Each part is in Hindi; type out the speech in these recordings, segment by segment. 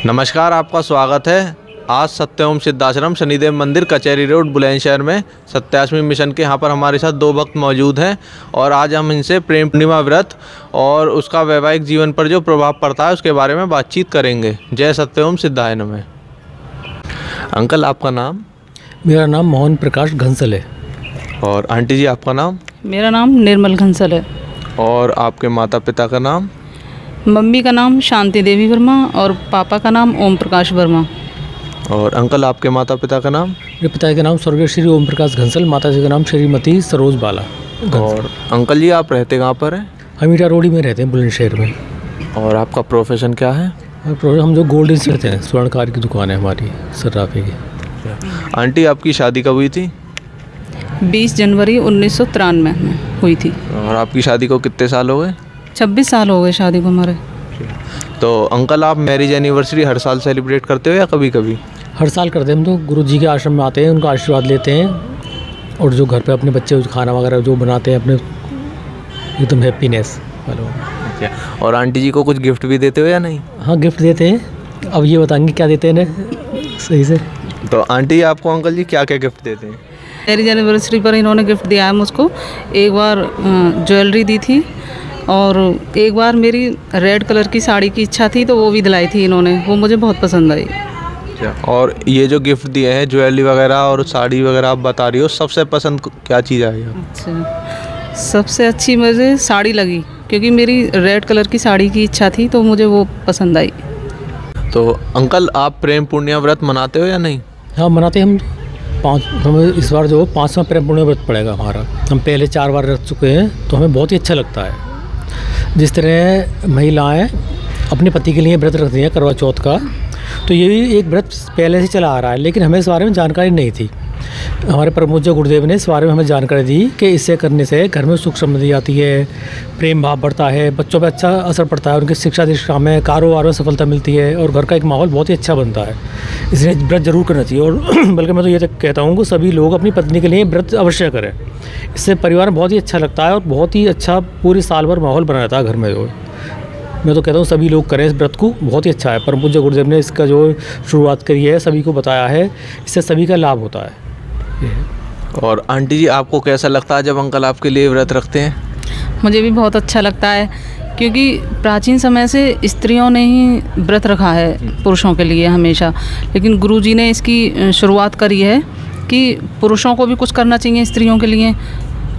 नमस्कार, आपका स्वागत है। आज सत्यओम सिद्धाश्रम शनिदेव मंदिर कचहरी रोड बुलंदशहर में 87वें मिशन के यहाँ पर हमारे साथ दो भक्त मौजूद हैं और आज हम इनसे प्रेम पूर्णिमा व्रत और उसका वैवाहिक जीवन पर जो प्रभाव पड़ता है उसके बारे में बातचीत करेंगे। जय सत्यओम सिद्धाय नमः। अंकल, आपका नाम? मेरा नाम मोहन प्रकाश घंसल है। और आंटी जी, आपका नाम? मेरा नाम निर्मल घंसल है। और आपके माता पिता का नाम? मम्मी का नाम शांति देवी वर्मा और पापा का नाम ओम प्रकाश वर्मा। और अंकल, आपके माता पिता का नाम? मेरे पिता का नाम स्वर्गीय श्री ओम प्रकाश घंसल, माता जी का नाम श्रीमती सरोज बाला। और अंकल जी, आप रहते कहाँ पर हैं? हम ईटा रोड में रहते हैं, बुलंदशहर में। और आपका प्रोफेशन क्या है? हम जो गोल्ड से रहते हैं, स्वर्णकार की दुकान है हमारी सर्राफे की। आंटी, आपकी शादी कब हुई थी? 20 जनवरी 1993 में हुई थी। और आपकी शादी को कितने साल हो गए? 26 साल हो गए शादी को हमारे। तो अंकल, आप मैरिज एनिवर्सरी हर साल सेलिब्रेट करते हो या कभी कभी? हर साल करते हैं हम तो। गुरु जी के आश्रम में आते हैं, उनका आशीर्वाद लेते हैं और जो घर पे अपने बच्चे खाना वगैरह जो बनाते हैं अपने, एकदम हैप्पीनेस वाला। और आंटी जी को कुछ गिफ्ट भी देते हो या नहीं? हाँ, गिफ्ट देते हैं। अब ये बताएंगे क्या देते हैं ना सही से। तो आंटी, आपको अंकल जी क्या क्या गिफ्ट देते हैं? मैरिज एनिवर्सरी पर इन्होंने गिफ्ट दिया है मुझको। एक बार ज्वेलरी दी थी और एक बार मेरी रेड कलर की साड़ी की इच्छा थी तो वो भी दिलाई थी इन्होंने, वो मुझे बहुत पसंद आई। और ये जो गिफ्ट दिए हैं ज्वेलरी वगैरह और साड़ी वगैरह आप बता रही हो, सबसे पसंद क्या चीज़ आई? अच्छा, सबसे अच्छी मुझे साड़ी लगी क्योंकि मेरी रेड कलर की साड़ी की इच्छा थी तो मुझे वो पसंद आई। तो अंकल, आप प्रेम पूर्णिमा व्रत मनाते हो या नहीं? हाँ, मनाते हैं हम। हमें इस बार जो 5वां प्रेम पूर्णिमा व्रत पड़ेगा हमारा। हम पहले 4 बार रख चुके हैं तो हमें बहुत ही अच्छा लगता है। जिस तरह महिलाएं अपने पति के लिए व्रत रखती हैं करवा चौथ का, तो ये भी एक व्रत पहले से चला आ रहा है, लेकिन हमें इस बारे में जानकारी नहीं थी। हमारे परमपूज्य गुरुदेव ने इस बारे में हमें जानकारी दी कि इससे करने से घर में सुख समृद्धि आती है, प्रेम भाव बढ़ता है, बच्चों पर अच्छा असर पड़ता है, उनकी शिक्षा दीक्षा में, कारोबार में सफलता मिलती है और घर का एक माहौल बहुत ही अच्छा बनता है। इसलिए व्रत जरूर करना चाहिए। और बल्कि मैं तो ये तक कहता हूँ कि सभी लोग अपनी पत्नी के लिए व्रत अवश्य करें। इससे परिवार में बहुत ही अच्छा लगता है और बहुत ही अच्छा पूरी साल भर माहौल बना रहता है घर में। जो मैं तो कहता हूँ सभी लोग करें इस व्रत को, बहुत ही अच्छा है। परमपूज्य गुरुदेव ने इसका जो शुरुआत करी है, सभी को बताया है, इससे सभी का लाभ होता है। और आंटी जी, आपको कैसा लगता है जब अंकल आपके लिए व्रत रखते हैं? मुझे भी बहुत अच्छा लगता है क्योंकि प्राचीन समय से स्त्रियों ने ही व्रत रखा है पुरुषों के लिए हमेशा, लेकिन गुरुजी ने इसकी शुरुआत करी है कि पुरुषों को भी कुछ करना चाहिए, स्त्रियों के लिए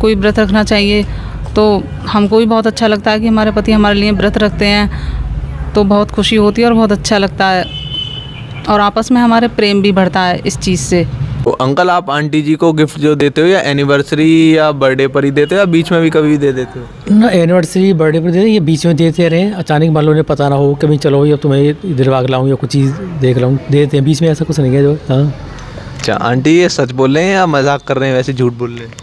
कोई व्रत रखना चाहिए। तो हमको भी बहुत अच्छा लगता है कि हमारे पति हमारे लिए व्रत रखते हैं, तो बहुत खुशी होती है और बहुत अच्छा लगता है और आपस में हमारे प्रेम भी बढ़ता है इस चीज़ से। तो अंकल, आप आंटी जी को गिफ्ट जो देते हो या एनिवर्सरी या बर्थडे पर ही देते हो या बीच में भी कभी दे देते हो? ना, एनिवर्सरी बर्थडे पर देते, ये बीच में देते रहे। अचानक मान लो उन्हें पता ना हो, कभी चलो या तुम्हें इधर भाग लाऊँ या कुछ चीज़ देख लाऊँ, देते हैं। बीच में ऐसा कुछ नहीं है जो। हाँ। अच्छा आंटी, ये सच बोल रहे हैं या मजाक कर रहे हैं, वैसे झूठ बोल रहे हैं?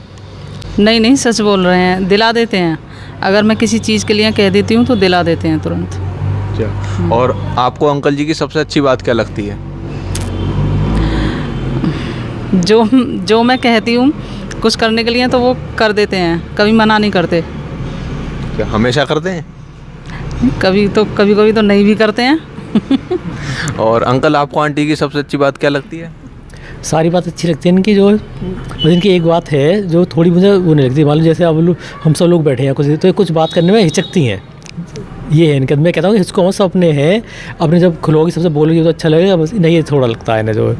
नहीं नहीं, सच बोल रहे हैं, दिला देते हैं। अगर मैं किसी चीज़ के लिए कह देती हूँ तो दिला देते हैं तुरंत। अच्छा, और आपको अंकल जी की सबसे अच्छी बात क्या लगती है? जो मैं कहती हूँ कुछ करने के लिए तो वो कर देते हैं, कभी मना नहीं करते। क्या हमेशा करते हैं? कभी कभी तो नहीं भी करते हैं। और अंकल, आपको आंटी की सबसे अच्छी बात क्या लगती है? सारी बात अच्छी लगती है इनकी। जो इनकी एक बात है जो थोड़ी मुझे वो नहीं लगती। मान लो जैसे अब हम सब लोग बैठे हैं कुछ, तो कुछ बात करने में हिचकती हैं। ये है इनके। मैं कहता हूँ इसको हम सब अपने हैं, अपने जब खुलोगी सबसे बोलोगी तो अच्छा लगेगा। बस नहीं, ये थोड़ा लगता है ना, जो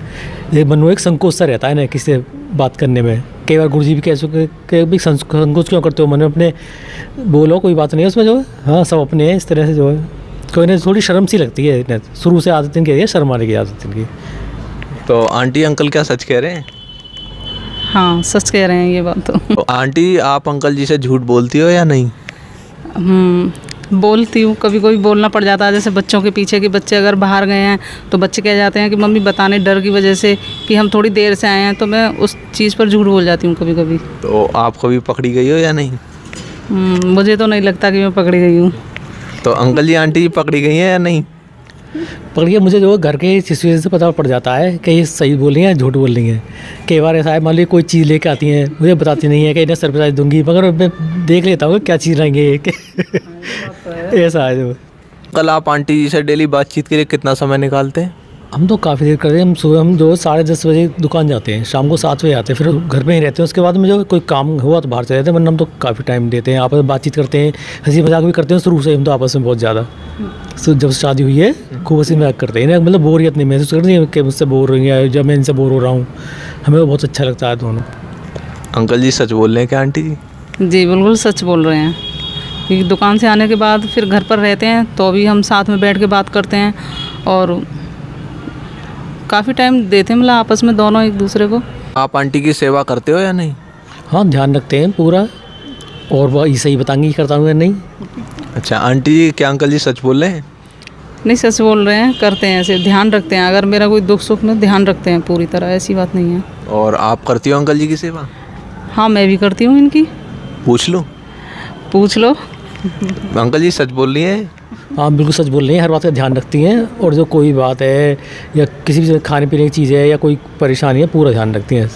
ये मन में एक संकोच सा रहता है ना किसी से बात करने में। कई बार गुरु जी भी कह भी संकोच क्यों करते हो मन में, अपने बोलो, कोई बात नहीं है उसमें। जो हाँ, सब अपने हैं इस तरह से। जो है कोई ना थोड़ी शर्म सी लगती है, शुरू से आदत इनकी है शर्माने की आदत इनकी। तो आंटी अंकल क्या सच कह रहे हैं? हाँ, सच कह रहे हैं ये बात तो। आंटी, आप अंकल जी से झूठ बोलती हो या नहीं? बोलती हूँ, कभी कभी बोलना पड़ जाता है। जैसे बच्चों के पीछे, कि बच्चे अगर बाहर गए हैं तो बच्चे कह जाते हैं कि मम्मी बताने डर की वजह से कि हम थोड़ी देर से आए हैं, तो मैं उस चीज़ पर झूठ बोल जाती हूँ कभी कभी। तो आप कभी पकड़ी गई हो या नहीं? मुझे तो नहीं लगता कि मैं पकड़ी गई हूँ। तो अंकल जी, आंटी जी पकड़ी गई हैं या नहीं? पकड़िए, मुझे जो घर के सिचुएशन से पता पड़ जाता है कि ये सही बोल रही हैं झूठ बोल रही हैं। कई बार ऐसा है, मान लीजिए कोई चीज़ लेके आती हैं, मुझे बताती नहीं है कि इन्हें सरप्राइज दूंगी, मगर मैं देख लेता हूँ क्या चीज़ लाएंगे। ऐसा है जो। कल आप आंटी जी से डेली बातचीत के लिए कितना समय निकालते हैं? हम तो काफ़ी देर करते हैं। हम सुबह हम जो 10:30 बजे दुकान जाते हैं, शाम को 7 बजे आते हैं, फिर घर में ही रहते हैं। उसके बाद में जो कोई काम हुआ तो बाहर चले जाते हैं, वरना हम तो काफ़ी टाइम देते हैं, आपस में बातचीत करते हैं, हंसी मजाक भी करते हैं शुरू से हम तो आपस में बहुत ज़्यादा। जब शादी हुई है खूब हंसी मजाक करते हैं, मतलब बोरियत नहीं महसूस करती है कि मुझसे बोर हो रही है, जब मैं इनसे बोर हो रहा हूँ। हमें तो बहुत अच्छा लगता है दोनों। अंकल जी सच बोल रहे हैं क्या आंटी जी? जी बिल्कुल सच बोल रहे हैं, क्योंकि दुकान से आने के बाद फिर घर पर रहते हैं तो भी हम साथ में बैठ के बात करते हैं और काफ़ी टाइम देते हैं, मतलब आपस में दोनों एक दूसरे को। आप आंटी की सेवा करते हो या नहीं? हाँ, ध्यान रखते हैं पूरा, और वह सही बताएंगे करता हूँ या नहीं। अच्छा आंटी जी, क्या अंकल जी सच बोल रहे हैं? नहीं सच बोल रहे हैं, करते हैं ऐसे, ध्यान रखते हैं। अगर मेरा कोई दुख सुख में ध्यान रखते हैं पूरी तरह, ऐसी बात नहीं है। और आप करती हो अंकल जी की सेवा? हाँ मैं भी करती हूँ इनकी। पूछ लो। पूछ लो। अंकल जी सच बोल रही हैं? हाँ बिल्कुल सच बोल रही हैं, हर बात का ध्यान रखती हैं, और जो कोई बात है या किसी भी खाने पीने की चीज़ है या कोई परेशानी है पूरा ध्यान रखती हैं।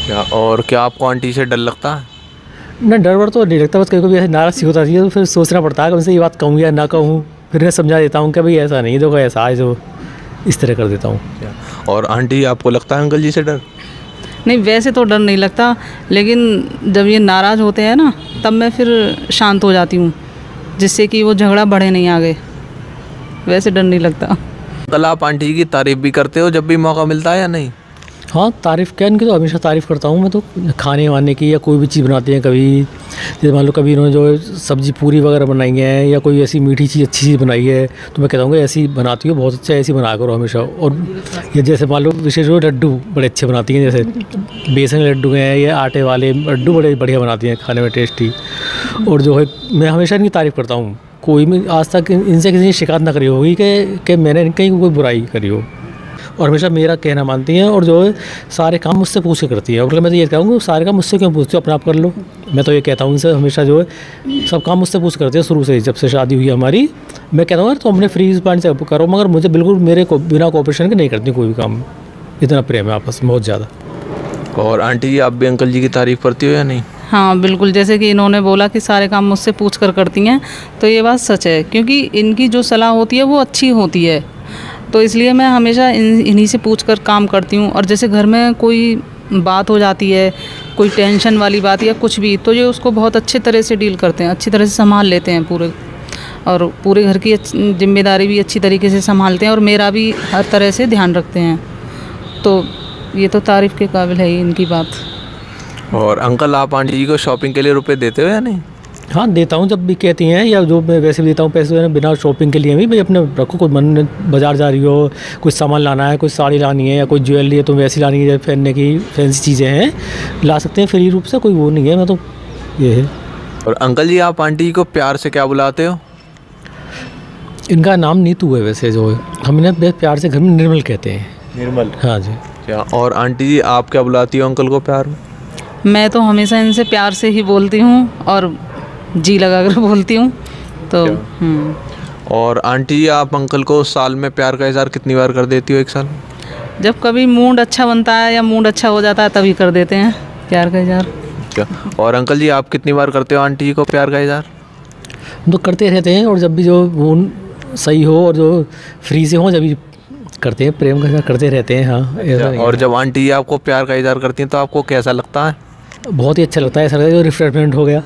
क्या और क्या आपको आंटी से डर लगता है? ना डर वर तो नहीं लगता, बस कभी कभी ऐसे नाराज़ सी होता है तो फिर सोचना पड़ता है कि उनसे ये बात कहूँ या ना कहूँ। फिर मैं समझा देता हूँ कि भाई ऐसा नहीं, देखो ऐसा है, जो इस तरह कर देता हूँ। और आंटी आपको लगता है अंकल जी से डर? नहीं वैसे तो डर नहीं लगता, लेकिन जब ये नाराज़ होते हैं ना तब मैं फिर शांत हो जाती हूँ, जिससे कि वो झगड़ा बढ़े नहीं आगे। वैसे डर नहीं लगता। कल आप आंटी की तारीफ़ भी करते हो जब भी मौका मिलता है या नहीं? हाँ तारीफ़ क्या, इनकी तो हमेशा तारीफ़ करता हूँ मैं तो, खाने वाने की या कोई भी चीज़ बनाते हैं कभी, जैसे मान लो कभी इन्होंने जो सब्ज़ी पूरी वगैरह बनाई है या कोई ऐसी मीठी चीज़ अच्छी चीज़ बनाई है तो मैं कहता हूँ कि ऐसी बनाती हो, बहुत अच्छा, ऐसी बना करो हमेशा। और ये जैसे मान लो विशेष वो लड्डू बड़े अच्छे बनाती हैं, जैसे बेसन के लड्डू हैं या आटे वाले लड्डू बड़े बढ़िया बनाती हैं, खाने में टेस्टी। और जो है मैं हमेशा इनकी तारीफ़ करता हूँ, कोई भी आज तक इनसे किसी ने शिकायत ना करी होगी कि मैंने कहीं कोई बुराई करी हो, और हमेशा मेरा कहना मानती हैं, और जो है सारे काम मुझसे पूछ के करती है। और मैं तो ये कहूँगा सारे काम मुझसे क्यों पूछते हो, अपने आप कर लो। मैं तो ये कहता हूँ उनसे हमेशा, जो है सब काम मुझसे पूछ करते हैं शुरू से, जब से शादी हुई हमारी। मैं कहता हूँ तो अपने फ्री पॉइंट से करो, मगर मुझे बिल्कुल मेरे को बिना कोऑपरेशन के नहीं करती कोई भी काम। इतना प्रेम है आपस में बहुत ज़्यादा। और आंटी जी आप भी अंकल जी की तारीफ़ करती हो या नहीं? हाँ बिल्कुल, जैसे कि इन्होंने बोला कि सारे काम मुझसे पूछ कर करती हैं, तो ये बात सच है, क्योंकि इनकी जो सलाह होती है वो अच्छी होती है, तो इसलिए मैं हमेशा इन्हीं से पूछ कर काम करती हूँ। और जैसे घर में कोई बात हो जाती है, कोई टेंशन वाली बात या कुछ भी, तो ये उसको बहुत अच्छे तरह से डील करते हैं, अच्छी तरह से संभाल लेते हैं पूरे, और पूरे घर की जिम्मेदारी भी अच्छी तरीके से संभालते हैं, और मेरा भी हर तरह से ध्यान रखते हैं। तो ये तो तारीफ़ के काबिल है ही इनकी बात। और अंकल आप आंटी जी को शॉपिंग के लिए रुपए देते हो या नहीं? हाँ देता हूँ, जब भी कहती हैं, या जो मैं वैसे भी देता हूँ पैसे बिना शॉपिंग के लिए भी। भाई अपने रखो, कोई मन बाज़ार जा रही हो, कुछ सामान लाना है, कोई साड़ी लानी है या कोई ज्वेलरी है तो वैसी लानी है, पहनने की फैंसी चीज़ें हैं, ला सकते हैं फ्री रूप से, कोई वो नहीं है। मैं तो ये है। और अंकल जी आप आंटी जी को प्यार से क्या बुलाते हो? इनका नाम नीतू है वैसे, जो है हम इन्हें प्यार से घर में निर्मल कहते हैं। निर्मल? हाँ जी। क्या और आंटी जी आप क्या बुलाती हो अंकल को प्यार में? मैं तो हमेशा इनसे प्यार से ही बोलती हूँ और जी लगा कर बोलती हूँ। तो और आंटी जी आप अंकल को साल में प्यार का इज़हार कितनी बार कर देती हो एक साल? जब कभी मूड अच्छा बनता है या मूड अच्छा हो जाता है तभी कर देते हैं प्यार का इज़हार। क्या और अंकल जी आप कितनी बार करते हो आंटी जी को प्यार का इज़हार? हम तो करते रहते हैं, और जब भी जो मूड सही हो और जो फ्री से हो जब भी करते हैं, प्रेम का करते रहते हैं। हाँ ऐसा। और जब आंटी जी आपको प्यार का इज़हार करती हैं तो आपको कैसा लगता है? बहुत ही अच्छा लगता है, ऐसा लगता है रिफ्रेशमेंट हो गया।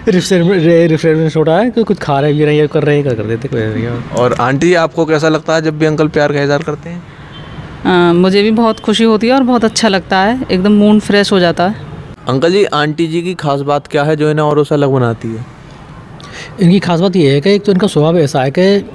रिफ्रेशमेंट हो रहा है, कुछ खा रहे भी रहे हैं, कर रहे हैं, कर देते कोई। और आंटी जी आपको कैसा लगता है जब भी अंकल प्यार का इज़हार करते हैं? मुझे भी बहुत खुशी होती है और बहुत अच्छा लगता है, एकदम मूड फ्रेश हो जाता है। अंकल जी आंटी जी की खास बात क्या है जो इन्हें औरों से अलग बनाती है? इनकी खास बात ये है कि एक तो इनका स्वभाव ऐसा है कि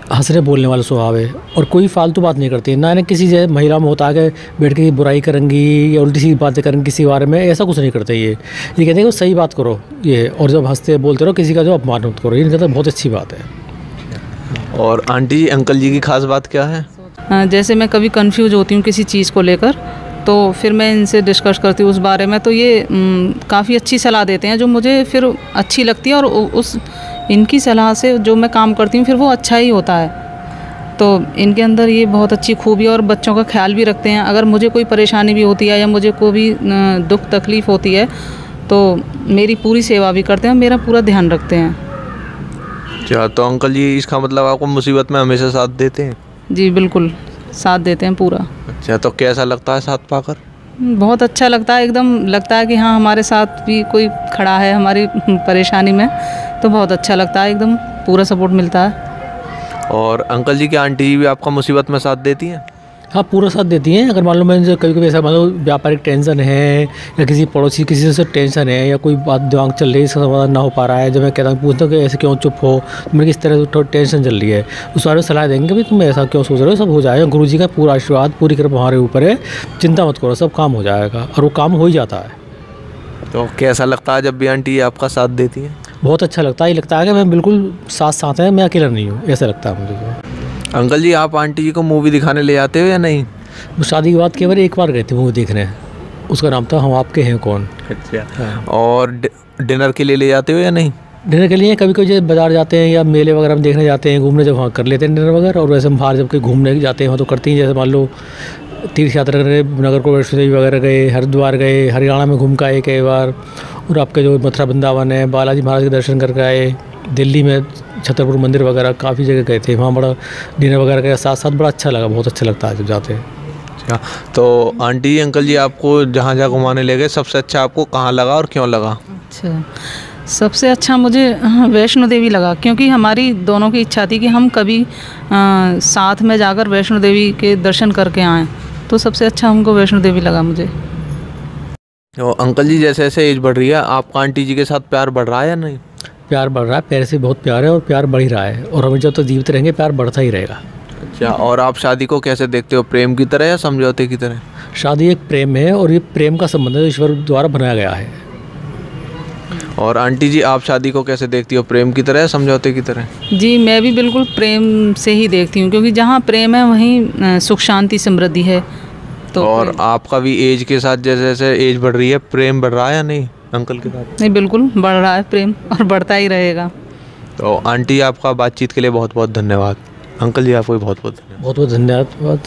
हंसने बोलने वाला स्वभाव है, और कोई फालतू बात नहीं करती। ना इन्हें किसी से महिला में होता है कि बैठ के बुराई करेंगी या उल्टी सी बातें करेंगी किसी बारे में, ऐसा कुछ नहीं करते। ये कहते हैं कि सही बात करो ये, और जब हंसते बोलते रहो, किसी का जो अपमान मत करो। ये कहते हैं बहुत अच्छी बात है। और आंटी जी अंकल जी की खास बात क्या है? जैसे मैं कभी कंफ्यूज होती हूँ किसी चीज़ को लेकर, तो फिर मैं इनसे डिस्कस करती हूँ उस बारे में, तो ये काफ़ी अच्छी सलाह देते हैं जो मुझे फिर अच्छी लगती है, और उस इनकी सलाह से जो मैं काम करती हूँ फिर वो अच्छा ही होता है। तो इनके अंदर ये बहुत अच्छी खूबी, और बच्चों का ख्याल भी रखते हैं। अगर मुझे कोई परेशानी भी होती है या मुझे कोई भी दुख तकलीफ़ होती है तो मेरी पूरी सेवा भी करते हैं, मेरा पूरा ध्यान रखते हैं। अच्छा, तो अंकल जी इसका मतलब आपको मुसीबत में हमेशा साथ देते हैं? जी बिल्कुल, साथ देते हैं पूरा। अच्छा, तो कैसा लगता है साथ पाकर? बहुत अच्छा लगता है, एकदम लगता है कि हाँ हमारे साथ भी कोई खड़ा है हमारी परेशानी में, तो बहुत अच्छा लगता है, एकदम पूरा सपोर्ट मिलता है। और अंकल जी, क्या आंटी जी भी आपका मुसीबत में साथ देती हैं? हाँ, पूरा साथ देती हैं। अगर मान लो मैं कभी कभी ऐसा मान लो व्यापारिक टेंशन है या किसी पड़ोसी किसी से टेंशन है या कोई बात दिमाग चल रही है, इसका समाधान ना हो पा रहा है, जब मैं कहता हूँ पूछता हूँ कि ऐसे क्यों चुप हो, मेरे किस तरह से टेंशन चल रही है, उस बारे में सलाह देंगे भाई तुम ऐसा क्यों सोच रहे हो, सब हो जाएगा। गुरु जी का पूरा आशीर्वाद पूरी कृपा हमारे ऊपर है, चिंता मत करो, सब काम हो जाएगा, और वो काम हो ही जाता है। तो कैसा लगता है जब भी आंटी आपका साथ देती हैं? बहुत अच्छा लगता है, ये लगता है कि मैं बिल्कुल साथ साथ हैं, मैं अकेला नहीं हूँ, ऐसा लगता है मुझे तो। अंकल जी, आप आंटी जी को मूवी दिखाने ले जाते हो या नहीं? वो शादी के बाद केवल एक बार गए थे मूवी देखने, उसका नाम था हम आपके हैं कौन। अच्छा, और डिनर के लिए ले जाते हो या नहीं? डिनर के लिए कभी कभी जब बाजार जाते हैं या मेले वगैरह में देखने जाते हैं, घूमने, जब वहाँ कर लेते हैं डिनर वगैरह। और वैसे हम बाहर जब कहीं घूमने जाते हैं वहाँ तो करते हैं, जैसे मान लो तीर्थ यात्रा करने नगर को वैष्णो देवी वगैरह गए, हरिद्वार गए, हरियाणा में घूम के आए कई बार, और आपके जो मथुरा वृंदावन है, बालाजी महाराज के दर्शन करके आए, दिल्ली में छतरपुर मंदिर वगैरह काफ़ी जगह गए थे, वहाँ बड़ा डिनर वगैरह का साथ साथ बड़ा अच्छा लगा, बहुत अच्छा लगता है जब जाते हैं। अच्छा, तो आंटी अंकल जी आपको जहाँ जहाँ घुमाने ले गए, सबसे अच्छा आपको कहाँ लगा और क्यों लगा? अच्छा, सबसे अच्छा मुझे वैष्णो देवी लगा, क्योंकि हमारी दोनों की इच्छा थी कि हम कभी साथ में जाकर वैष्णो देवी के दर्शन करके आएँ, तो सबसे अच्छा हमको वैष्णो देवी लगा मुझे। तो अंकल जी, जैसे जैसे एज बढ़ रही है, आपका आंटी जी के साथ प्यार बढ़ रहा है या नहीं? प्यार बढ़ रहा है, प्यार से बहुत प्यार है और प्यार बढ़ ही रहा है, और हमें जब तक जीवित रहेंगे प्यार बढ़ता ही रहेगा। अच्छा, और आप शादी को कैसे देखते हो, प्रेम की तरह या समझौते की तरह? शादी एक प्रेम है, और ये प्रेम का संबंध है, ईश्वर द्वारा बनाया गया है। और आंटी जी, आप शादी को कैसे देखती हो, प्रेम की तरह या समझौते की तरह? जी मैं भी बिल्कुल प्रेम से ही देखती हूँ, क्योंकि जहाँ प्रेम है वहीं सुख शांति समृद्धि है। तो और आपका भी एज के साथ जैसे जैसे एज बढ़ रही है, प्रेम बढ़ रहा है या नहीं अंकल के साथ? नहीं, बिल्कुल बढ़ रहा है प्रेम, और बढ़ता ही रहेगा। तो आंटी, आपका बातचीत के लिए बहुत बहुत धन्यवाद। अंकल जी, आपको भी बहुत बहुत धन्यवाद। बहुत बहुत धन्यवाद।